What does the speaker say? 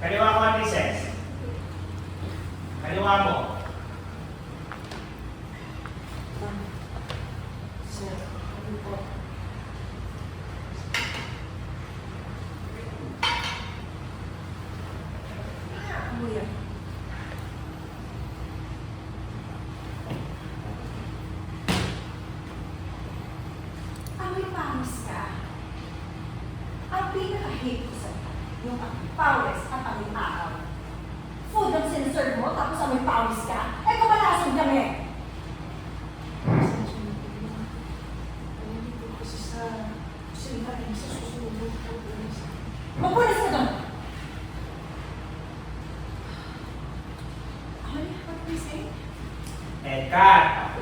Kaliwa ko ang recess. Kaliwa mo. Sir, ano po? Kuya. Amoy pawis ka. Ang pinaka-hate ko sa yung pawis at amoy araw. Food ang siniserve mo, tapos amoy pawis ka? Eh, kumalasan kami! Ano po kasi sa sinabi sa susunod po. Magpunas ka doon! Ay, what do you say? And cut.